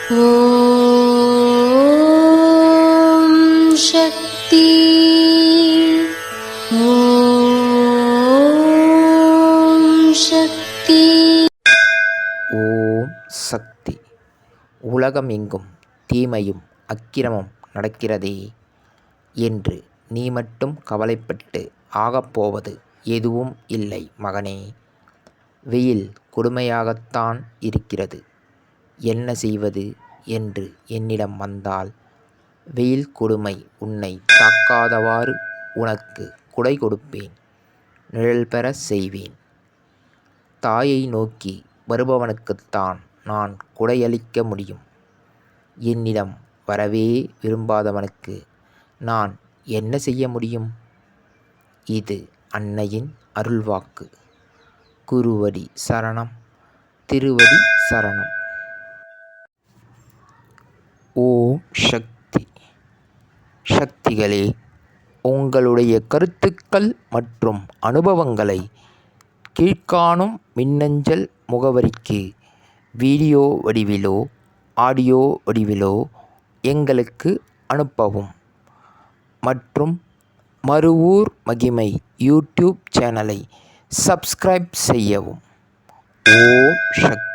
ஓம் சக்தி. ஓம் சக்தி. ஓம் சக்தி. உலகம் எங்கும் தீமையும் அக்கிரமம் நடக்கிறதே என்று நீ மட்டும் கவலைப்பட்டு ஆகப்போவது எதுவும் இல்லை மகனே. வெயில் கொடுமையாகத்தான் இருக்கிறது. என்ன செய்வது என்று என்னிடம் வந்தால் வெயில் கொடுமை உன்னை தாக்காதவாறு உனக்கு குடை கொடுப்பேன், நிழல் பெற செய்வேன். தாயை நோக்கி வருபவனுக்குத்தான் நான் குடையளிக்க முடியும். என்னிடம் வரவே விரும்பாதவனுக்கு நான் என்ன செய்ய முடியும்? இது அன்னையின் அருள்வாக்கு. குருவடி சரணம், திருவடி சரணம். ஓம் சக்தி. சக்திகளே, உங்களுடைய கருத்துக்கள் மற்றும் அனுபவங்களை கீழ்க்காணும் மின்னஞ்சல் முகவரிக்கு வீடியோ வடிவிலோ ஆடியோ வடிவிலோ எங்களுக்கு அனுப்பவும். மற்றும் மறுவூர் மகிமை யூடியூப் சேனலை சப்ஸ்கிரைப் செய்யவும். ஓம் சக்தி.